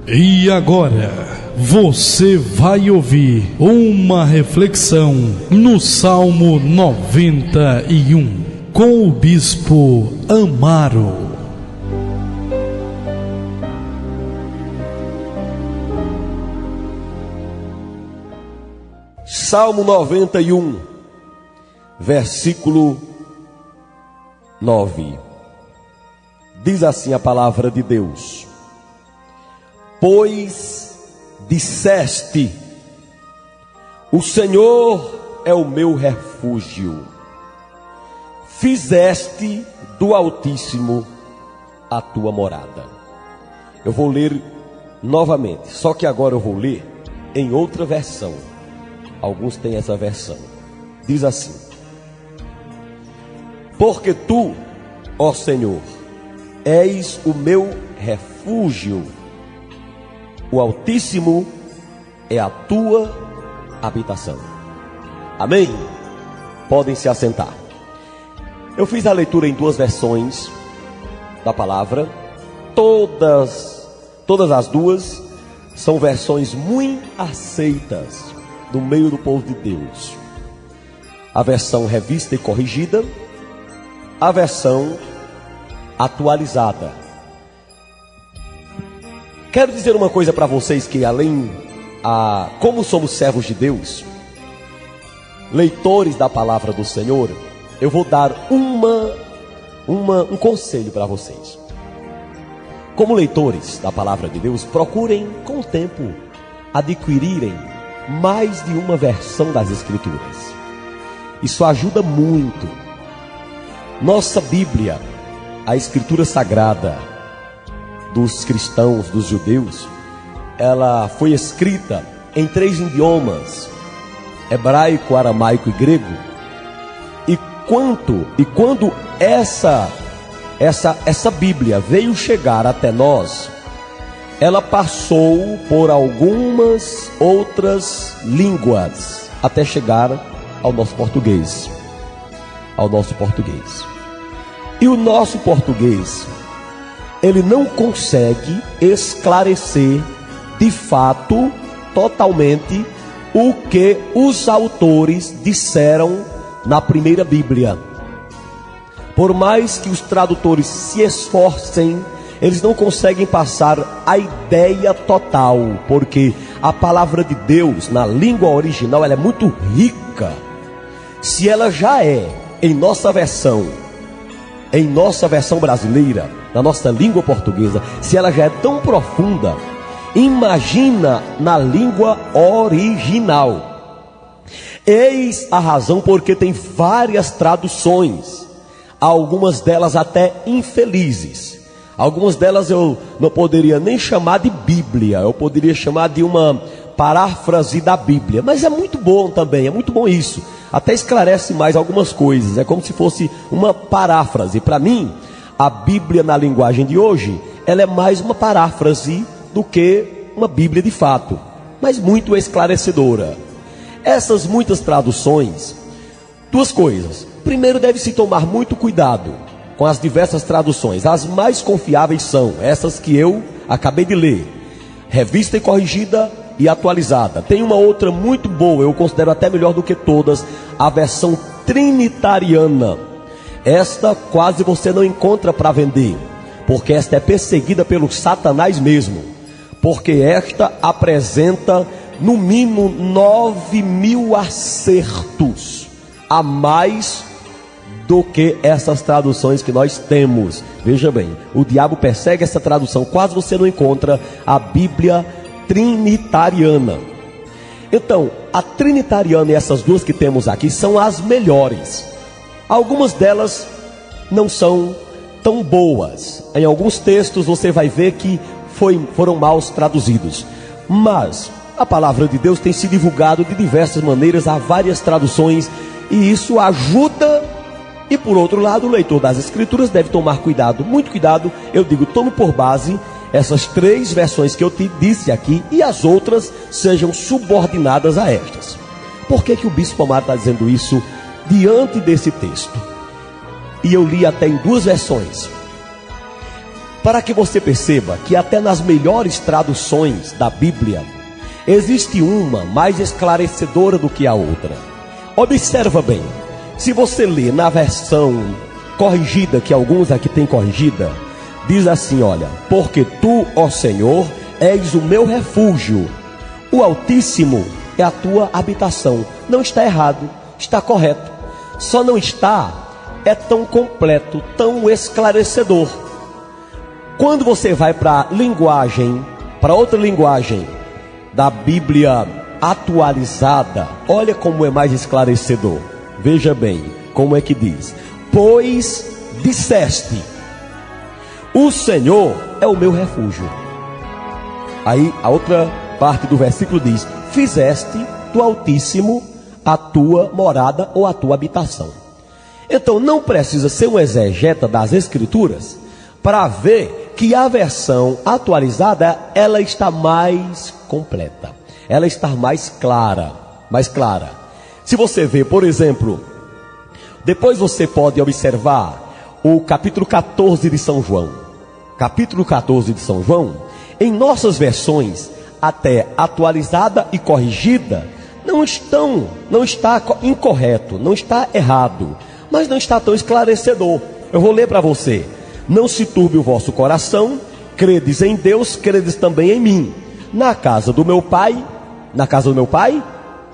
E agora, você vai ouvir uma reflexão no Salmo 91, com o Bispo Amaro. Salmo 91, versículo 9. Diz assim a palavra de Deus: Pois disseste, o Senhor é o meu refúgio, fizeste do Altíssimo a tua morada. Eu vou ler novamente, só que agora eu vou ler em outra versão. Alguns têm essa versão. Diz assim: Porque tu, ó Senhor, és o meu refúgio, o Altíssimo é a tua habitação. Amém? Podem se assentar. Eu fiz a leitura em duas versões da palavra. Todas as duas são versões muito aceitas no meio do povo de Deus. A versão revista e corrigida, a versão atualizada. Quero dizer uma coisa para vocês, que como somos servos de Deus, leitores da palavra do Senhor, eu vou dar um conselho para vocês. Como leitores da palavra de Deus, procurem com o tempo adquirirem mais de uma versão das Escrituras. Isso ajuda muito. Nossa Bíblia, a Escritura Sagrada dos cristãos, dos judeus, ela foi escrita em 3 idiomas: hebraico, aramaico e grego. E quando essa Bíblia veio chegar até nós, ela passou por algumas outras línguas até chegar ao nosso português. E o nosso português, ele não consegue esclarecer de fato, totalmente, o que os autores disseram na primeira Bíblia. Por mais que os tradutores se esforcem, eles não conseguem passar a ideia total, porque a palavra de Deus, na língua original, ela é muito rica. Se ela já é, em nossa versão brasileira, na nossa língua portuguesa, se ela já é tão profunda, imagina na língua original. Eis a razão porque tem várias traduções, algumas delas até infelizes. Algumas delas eu não poderia nem chamar de Bíblia, eu poderia chamar de uma paráfrase da Bíblia. Mas é muito bom também, é muito bom isso. Até esclarece mais algumas coisas, é como se fosse uma paráfrase. Para mim, a Bíblia na linguagem de hoje, ela é mais uma paráfrase do que uma Bíblia de fato, mas muito esclarecedora. Essas muitas traduções, duas coisas. Primeiro, deve-se tomar muito cuidado com as diversas traduções. As mais confiáveis são essas que eu acabei de ler, revista e corrigida e atualizada. Tem uma outra muito boa, eu considero até melhor do que todas, a versão trinitariana. Esta quase você não encontra para vender, porque esta é perseguida pelo Satanás mesmo, porque esta apresenta no mínimo 9.000 acertos a mais do que essas traduções que nós temos. Veja bem, o diabo persegue essa tradução, quase você não encontra a Bíblia trinitariana. Então, a trinitariana e essas duas que temos aqui são as melhores. Algumas delas não são tão boas. Em alguns textos você vai ver que foram mal traduzidos. Mas a palavra de Deus tem se divulgado de diversas maneiras, há várias traduções, e isso ajuda. E por outro lado, o leitor das Escrituras deve tomar cuidado, muito cuidado. Eu digo, tome por base essas 3 versões que eu te disse aqui, e as outras sejam subordinadas a estas. Por que o Bispo Amaro está dizendo isso diante desse texto? E eu li até em 2 versões. para que você perceba que até nas melhores traduções da Bíblia, existe uma mais esclarecedora do que a outra. Observa bem, se você ler na versão corrigida, que alguns aqui têm corrigida, diz assim, olha: porque tu, ó Senhor, és o meu refúgio, o Altíssimo é a tua habitação. Não está errado, está correto. Só não está tão completo, tão esclarecedor. Quando você vai para outra linguagem da Bíblia atualizada, olha como é mais esclarecedor. Veja bem como é que diz: pois disseste, o Senhor é o meu refúgio. Aí a outra parte do versículo diz: fizeste do Altíssimo a tua morada ou a tua habitação. Então não precisa ser um exegeta das Escrituras para ver que a versão atualizada, ela está mais completa, ela está mais clara. Se você vê, por exemplo, depois você pode observar o capítulo 14 de São João. Capítulo 14 de São João, em nossas versões, até atualizada e corrigida, não está incorreto, não está errado, mas não está tão esclarecedor. Eu vou ler para você: não se turbe o vosso coração, credes em Deus, credes também em mim. Na casa do meu pai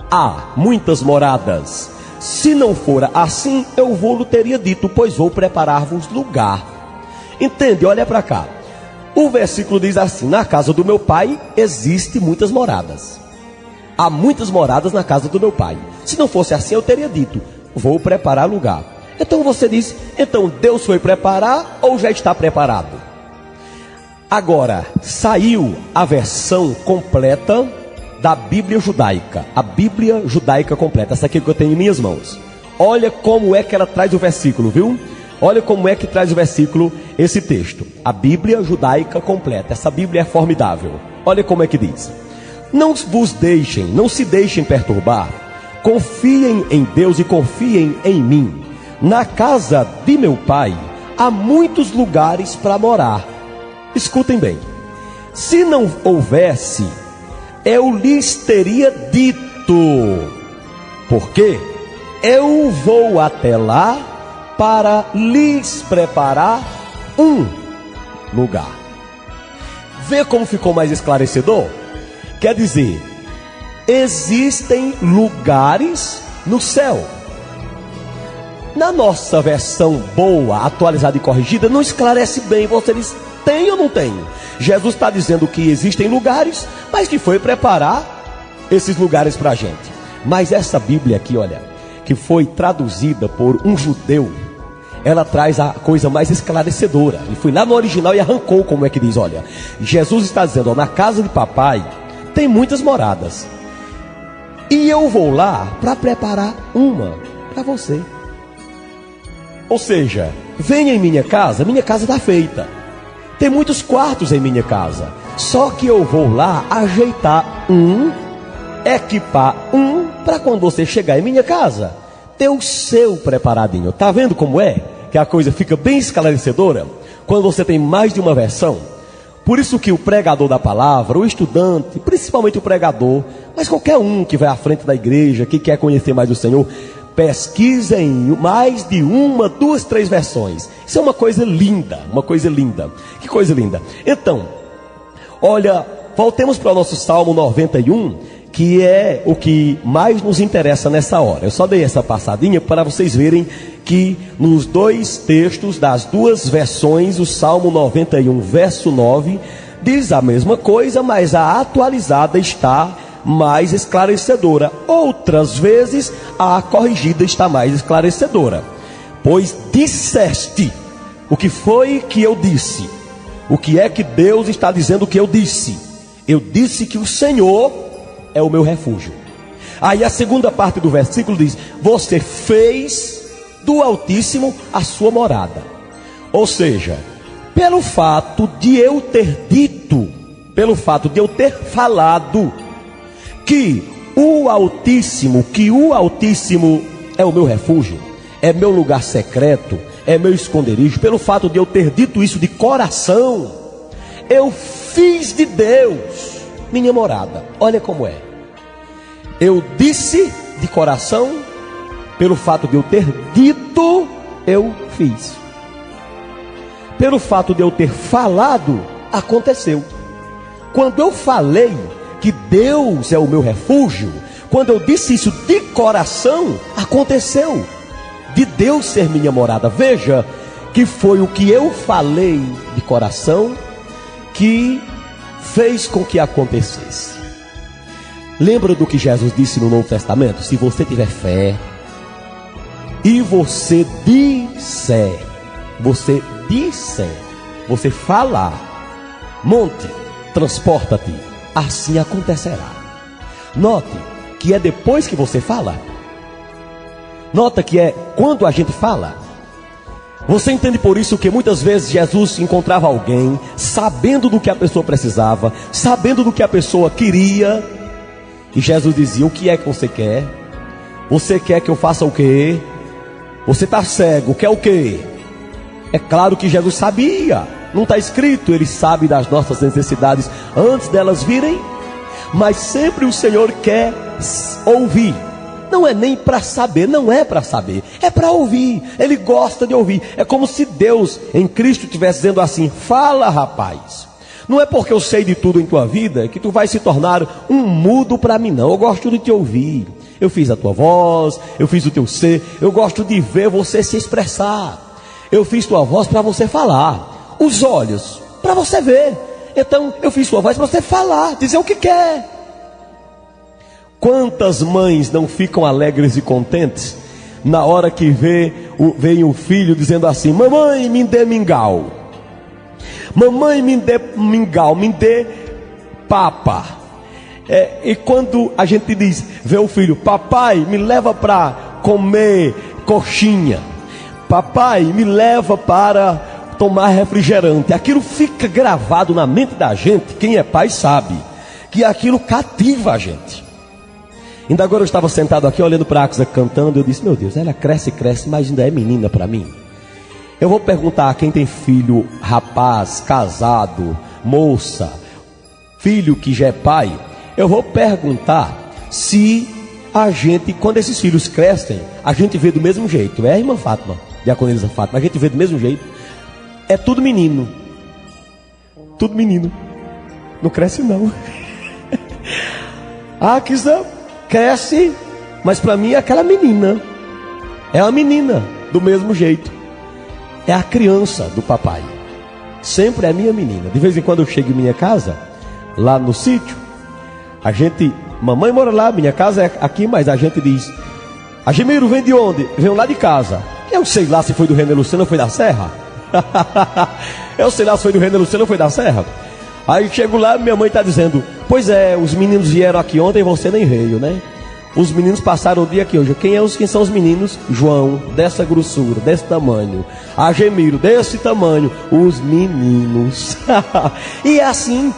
há muitas moradas. Se não fora assim, eu vou-lhe teria dito, pois vou preparar-vos lugar. Entende? Olha para cá. O versículo diz assim: na casa do meu pai existem muitas moradas. Há muitas moradas na casa do meu pai. Se não fosse assim, eu teria dito, vou preparar lugar. Então você diz, então Deus foi preparar ou já está preparado? Agora, saiu a versão completa da Bíblia judaica. A Bíblia judaica completa, essa aqui que eu tenho em minhas mãos. Olha como é que ela traz o versículo, viu? Olha como é que traz o versículo, esse texto. A Bíblia judaica completa. Essa Bíblia é formidável. Olha como é que diz: não se deixem perturbar. Confiem em Deus e confiem em mim. Na casa de meu pai há muitos lugares para morar. Escutem bem: se não houvesse, eu lhes teria dito, porque eu vou até lá para lhes preparar um lugar. Vê como ficou mais esclarecedor? Quer dizer, existem lugares no céu. Na nossa versão boa, atualizada e corrigida, não esclarece bem. Você diz, tem ou não tem? Jesus está dizendo que existem lugares, mas que foi preparar esses lugares para a gente. Mas essa Bíblia aqui, olha, que foi traduzida por um judeu, ela traz a coisa mais esclarecedora. Ele foi lá no original e arrancou, como é que diz, olha, Jesus está dizendo, ó, na casa de papai tem muitas moradas, e eu vou lá para preparar uma para você. Ou seja, venha em minha casa está feita. Tem muitos quartos em minha casa. Só que eu vou lá ajeitar equipar para quando você chegar em minha casa, ter o seu preparadinho. Tá vendo como é? Que a coisa fica bem esclarecedora quando você tem mais de uma versão. Por isso que o pregador da palavra, o estudante, principalmente o pregador, mas qualquer um que vai à frente da igreja, que quer conhecer mais o Senhor, pesquisem mais de uma, duas, três versões. Isso é uma coisa linda, uma coisa linda. Que coisa linda. Então, olha, voltemos para o nosso Salmo 91, que é o que mais nos interessa nessa hora. Eu só dei essa passadinha para vocês verem que nos dois textos das duas versões, o Salmo 91, verso 9, diz a mesma coisa, mas a atualizada está mais esclarecedora. Outras vezes a corrigida está mais esclarecedora. Pois disseste. O que foi que eu disse? O que é que Deus está dizendo que eu disse? Eu disse que o Senhor é o meu refúgio. Aí a segunda parte do versículo diz: você fez do Altíssimo a sua morada. Ou seja, pelo fato de eu ter dito, pelo fato de eu ter falado que o Altíssimo é o meu refúgio, é meu lugar secreto, é meu esconderijo, pelo fato de eu ter dito isso de coração, eu fiz de Deus minha morada. Olha como é. Eu disse de coração, pelo fato de eu ter dito, eu fiz. Pelo fato de eu ter falado, aconteceu. Quando eu falei que Deus é o meu refúgio, quando eu disse isso de coração, aconteceu. De Deus ser minha morada. Veja que foi o que eu falei de coração que fez com que acontecesse. Lembra do que Jesus disse no Novo Testamento? Se você tiver fé e você disser, você falar, monte, transporta-te, assim acontecerá. Note que é depois que você fala. Nota que é quando a gente fala. Você entende por isso que muitas vezes Jesus encontrava alguém, sabendo do que a pessoa precisava, sabendo do que a pessoa queria, e Jesus dizia: o que é que você quer? Você quer que eu faça o quê? Você está cego, quer o quê? É claro que Jesus sabia, não está escrito, ele sabe das nossas necessidades antes delas virem, mas sempre o Senhor quer ouvir. Não é nem para saber, não é para saber, é para ouvir. Ele gosta de ouvir. É como se Deus em Cristo estivesse dizendo assim: fala, rapaz. Não é porque eu sei de tudo em tua vida que tu vai se tornar um mudo para mim, não. Eu gosto de te ouvir. Eu fiz a tua voz, eu fiz o teu ser. Eu gosto de ver você se expressar. Eu fiz tua voz para você falar, os olhos para você ver. Então eu fiz tua voz para você falar, dizer o que quer. Quantas mães não ficam alegres e contentes na hora que vem o filho dizendo assim: mamãe, me dê mingau, mamãe, me dê mingau, me dê papa. E quando a gente diz, vê o filho: papai, me leva para comer coxinha, papai, me leva para tomar refrigerante, aquilo fica gravado na mente da gente. Quem é pai sabe que aquilo cativa a gente. Ainda agora eu estava sentado aqui olhando para a Axa cantando. Eu disse: meu Deus, ela cresce, mas ainda é menina para mim. Eu vou perguntar a quem tem filho, rapaz, casado, moça, filho que já é pai. Eu vou perguntar se a gente, quando esses filhos crescem, a gente vê do mesmo jeito. É a irmã Fátima, diaconisa Fátima, a gente vê do mesmo jeito. É tudo menino. Tudo menino. Não cresce não. A Axa cresce, mas para mim é aquela menina. É a menina, do mesmo jeito. É a criança do papai. Sempre é minha menina. De vez em quando eu chego em minha casa, lá no sítio, a gente, mamãe mora lá, minha casa é aqui, mas a gente diz: Agemiro, vem de onde? Vem lá de casa. Eu sei lá se foi do René Luciano ou foi da Serra. Eu sei lá se foi do René Luciano ou foi da Serra. Aí chego lá, minha mãe está dizendo: pois é, os meninos vieram aqui ontem e você nem veio, né? Os meninos passaram o dia aqui hoje. Quem são os meninos? João, dessa grossura, desse tamanho. Agemiro, desse tamanho. Os meninos. E é assim,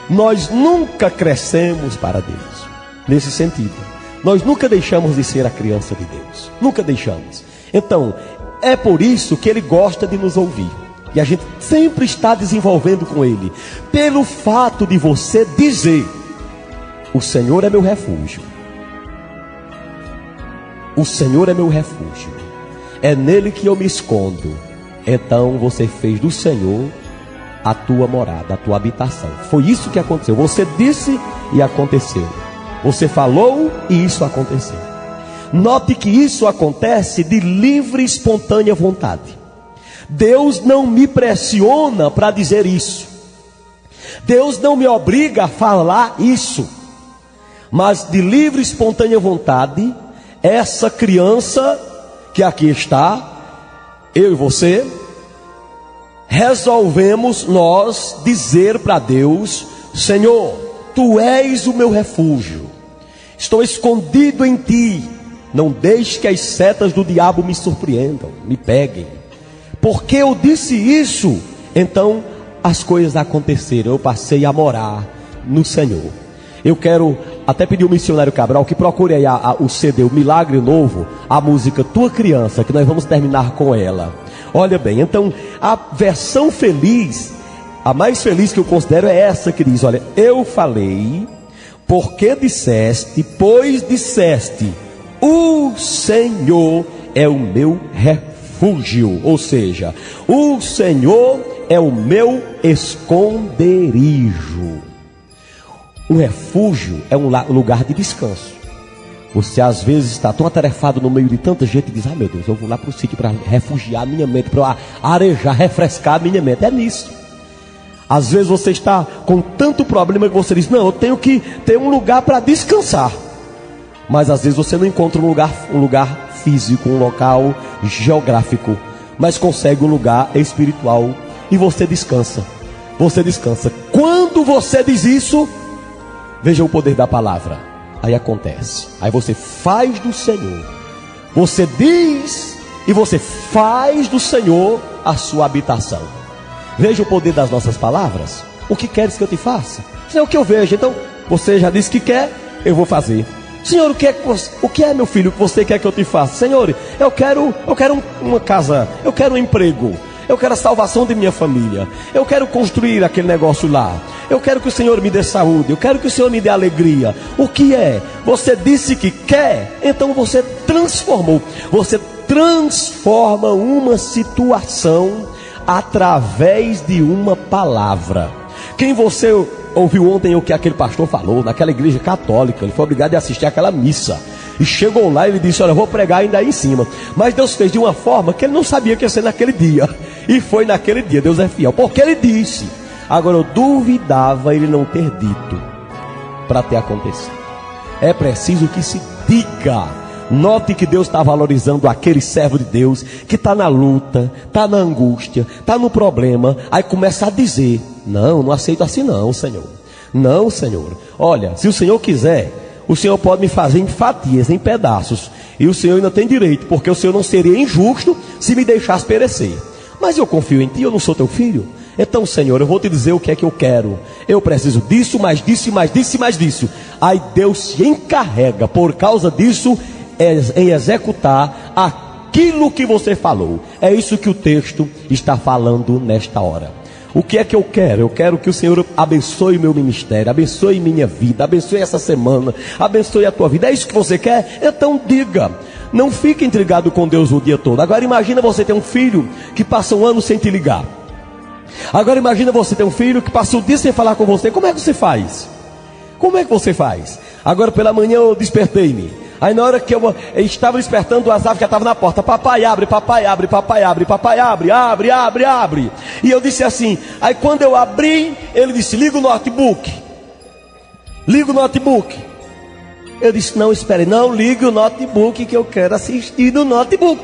nós nunca crescemos para Deus. Nesse sentido, nós nunca deixamos de ser a criança de Deus. Nunca deixamos. Então, é por isso que Ele gosta de nos ouvir. E a gente sempre está desenvolvendo com Ele. Pelo fato de você dizer: o Senhor é meu refúgio. O Senhor é meu refúgio. É nele que eu me escondo. Então você fez do Senhor a tua morada, a tua habitação. Foi isso que aconteceu. Você disse e aconteceu. Você falou e isso aconteceu. Note que isso acontece de livre e espontânea vontade. Deus não me pressiona para dizer isso. Deus não me obriga a falar isso. Mas de livre e espontânea vontade, essa criança que aqui está, eu e você, resolvemos nós dizer para Deus: Senhor, Tu és o meu refúgio. Estou escondido em Ti. Não deixe que as setas do diabo me surpreendam, me peguem. Porque eu disse isso, então as coisas aconteceram. Eu passei a morar no Senhor. Eu quero até pedir ao missionário Cabral que procure aí o CD, o Milagre Novo, a música Tua Criança, que nós vamos terminar com ela. Olha bem, então a versão feliz, a mais feliz que eu considero é essa que diz: olha, eu falei, porque disseste, pois disseste, o Senhor é o meu refúgio. Ou seja, o Senhor é o meu esconderijo. Um refúgio é um lugar de descanso. Você às vezes está tão atarefado no meio de tanta gente e diz: ah, meu Deus, eu vou lá para o sítio para refugiar a minha mente, para arejar, refrescar a minha mente. É nisso. Às vezes você está com tanto problema que você diz: não, eu tenho que ter um lugar para descansar. Mas às vezes você não encontra um lugar físico, um local geográfico, mas consegue um lugar espiritual e você descansa. Você descansa. Quando você diz isso, veja o poder da palavra. Aí acontece. Aí você faz do Senhor. Você diz e você faz do Senhor a sua habitação. Veja o poder das nossas palavras. O que queres que eu te faça? Senhor, o que eu vejo. Então, você já disse que quer, eu vou fazer. Senhor, o que é, meu filho, que você quer que eu te faça? Senhor, eu quero uma casa, eu quero um emprego, eu quero a salvação de minha família, eu quero construir aquele negócio lá, eu quero que o Senhor me dê saúde, eu quero que o Senhor me dê alegria. O que é? Você disse que quer, então você transformou. Você transforma uma situação através de uma palavra. Quem você ouviu ontem o que aquele pastor falou naquela igreja católica? Ele foi obrigado a assistir aquela missa. E chegou lá e ele disse: olha, eu vou pregar ainda aí em cima. Mas Deus fez de uma forma que ele não sabia que ia ser naquele dia. E foi naquele dia. Deus é fiel, porque ele disse. Agora eu duvidava ele não ter dito para ter acontecido. É preciso que se diga. Note que Deus está valorizando aquele servo de Deus que está na luta, está na angústia, está no problema. Aí começa a dizer: não aceito assim não, Senhor. Não, Senhor. Olha, se o Senhor quiser, o Senhor pode me fazer em fatias, em pedaços. E o Senhor ainda tem direito, porque o Senhor não seria injusto se me deixasse perecer. Mas eu confio em Ti, eu não sou Teu filho. Então, Senhor, eu vou Te dizer o que é que eu quero. Eu preciso disso, mais disso, mais disso, mais disso. Aí Deus se encarrega, por causa disso, em executar aquilo que você falou. É isso que o texto está falando nesta hora. O que é que eu quero? Eu quero que o Senhor abençoe meu ministério, abençoe minha vida, abençoe essa semana, abençoe a tua vida. É isso que você quer? Então diga. Não fique intrigado com Deus o dia todo. Agora imagina você ter um filho que passa um ano sem te ligar. Agora imagina você ter um filho que passa o dia sem falar com você. Como é que você faz? Como é que você faz? Agora pela manhã eu despertei-me. Aí na hora que eu estava despertando, o Azaf já estava na porta: papai abre, papai abre, papai abre, papai abre, abre, abre, abre. E eu disse assim. Aí quando eu abri, ele disse: liga o notebook. Liga o notebook. Eu disse: não, espere, não ligue o notebook, que eu quero assistir no notebook.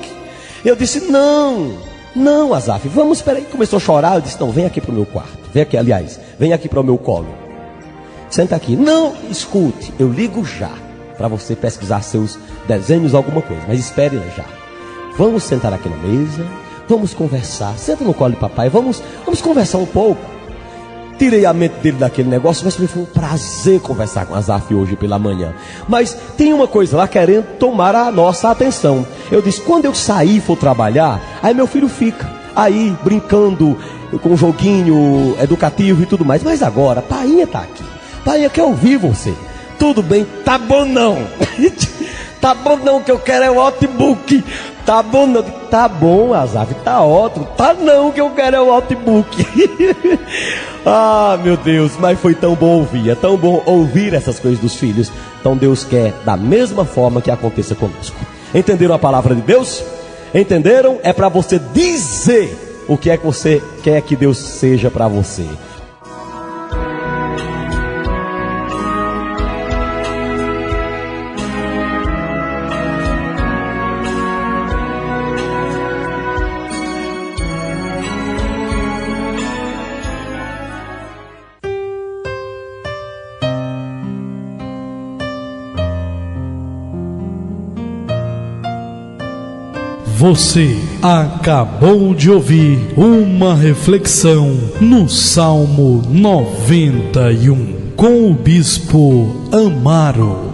Eu disse: não, Azaf, vamos, espera aí. Começou a chorar. Eu disse: não, vem aqui para o meu quarto. Vem aqui, aliás, vem aqui para o meu colo. Senta aqui. Não, escute, eu ligo já, para você pesquisar seus desenhos, alguma coisa. Mas espere já. Vamos sentar aqui na mesa, vamos conversar. Senta no colo de papai, vamos conversar um pouco. Tirei a mente dele daquele negócio, mas foi um prazer conversar com Azaf hoje pela manhã. Mas tem uma coisa lá querendo tomar a nossa atenção. Eu disse: quando eu sair e for trabalhar, aí meu filho fica aí brincando com um joguinho educativo e tudo mais. Mas agora, painha está aqui. Painha quer ouvir você. Tudo bem, tá bom não. Tá bom não, que eu quero é o notebook. Tá bom não. Tá bom, Azaf, tá ótimo. Tá não, que eu quero é o notebook. Ah, meu Deus, mas foi tão bom ouvir. É tão bom ouvir essas coisas dos filhos. Então Deus quer da mesma forma que aconteça conosco. Entenderam a palavra de Deus? Entenderam? É para você dizer o que é que você quer que Deus seja para você. Você acabou de ouvir uma reflexão no Salmo 91 com o Bispo Amaro.